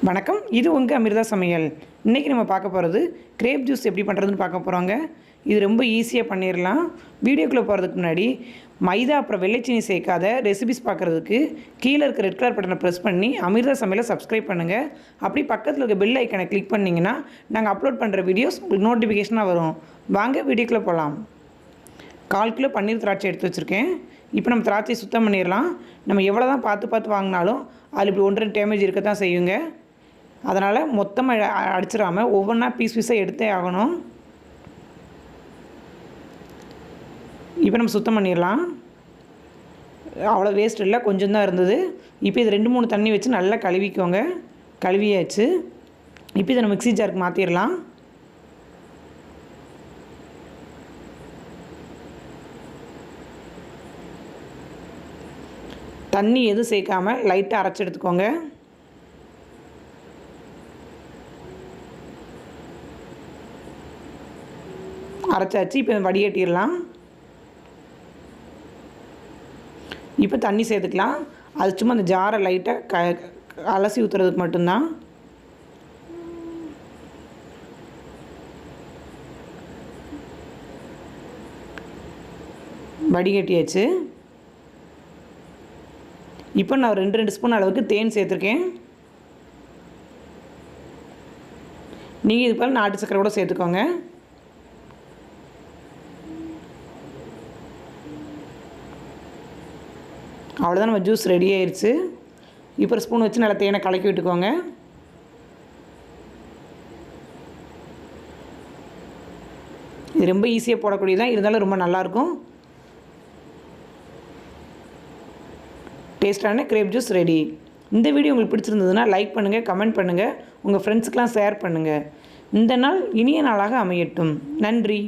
வணக்கம், இது உங்கள் அமிர்தா சமையல். இன்றைக்கி நம்ம பார்க்க போகிறது கிரேப் ஜூஸ் எப்படி பண்ணுறதுன்னு பார்க்க போகிறோங்க. இது ரொம்ப ஈஸியாக பண்ணிடலாம். வீடியோக்குள்ளே போகிறதுக்கு முன்னாடி மைதா அப்புறம் வெள்ளைச்சீனி சேர்க்காத ரெசிபிஸ் பார்க்குறதுக்கு கீழே இருக்க ரெட் கலர் பட்டனை ப்ரெஸ் பண்ணி அமிர்தா சமையலை சப்ஸ்கிரைப் பண்ணுங்கள். அப்படி பக்கத்தில் இருக்க பெல் ஐக்கனை கிளிக் பண்ணிங்கன்னா நாங்கள் அப்லோட் பண்ணுற வீடியோஸ் உங்களுக்கு நோட்டிஃபிகேஷனாக வரும். வாங்க வீடியோக்குள்ளே போகலாம். 1/4 கிலோ பன்னீர் திராட்சை எடுத்து வச்சுருக்கேன். இப்போ நம்ம திராட்சை சுத்தம் பண்ணிடலாம். நம்ம எவ்வளோ தான் பார்த்து வாங்கினாலும் அதில் இப்படி 1-2 டேமேஜ் இருக்க தான் செய்யுங்க. அதனால் மொத்தமாக அடிச்சிடாமல் ஒவ்வொன்றா பீஸாக எடுத்தே ஆகணும். இப்போ நம்ம சுத்தம் பண்ணிடலாம். அவ்வளோ வேஸ்ட் இல்லை, கொஞ்சம் தான் இருந்தது. இப்போ இது 2-3 தண்ணி வச்சு நல்லா கழுவிக்கோங்க. கழுவியாச்சு. இப்போ இதை நம்ம மிக்ஸி ஜாருக்கு மாற்றிடலாம். தண்ணி எதுவும் சேர்க்காமல் லைட்டாக அரைச்சி எடுத்துக்கோங்க. அரைச்சாச்சு. இப்போ வடிகட்டிடலாம். இப்போ தண்ணி சேர்த்துக்கலாம். அது சும்மா அந்த ஜாரை லைட்டாக அலசி ஊற்றுறதுக்கு மட்டும்தான். வடிகட்டியாச்சு. இப்போ நான் 2 ஸ்பூன் அளவுக்கு தேன் சேர்த்துருக்கேன். நீங்கள் இது போல் நாட்டு சக்கரை கூட சேர்த்துக்கோங்க. அவ்வளோதான், நம்ம ஜூஸ் ரெடி ஆயிடுச்சு. இப்போ ஒரு ஸ்பூன் வச்சு நல்லா தேனை கலக்கி விட்டுக்கோங்க. இது ரொம்ப ஈஸியாக போடக்கூடியதான், இருந்தாலும் ரொம்ப நல்லாயிருக்கும். டேஸ்டான கிரேப் ஜூஸ் ரெடி. இந்த வீடியோ உங்களுக்கு பிடிச்சிருந்ததுன்னா லைக் பண்ணுங்கள், கமெண்ட் பண்ணுங்கள், உங்கள் ஃப்ரெண்ட்ஸுக்கெலாம் ஷேர் பண்ணுங்கள். இந்த நாள் இனிய நாளாக அமையட்டும். நன்றி.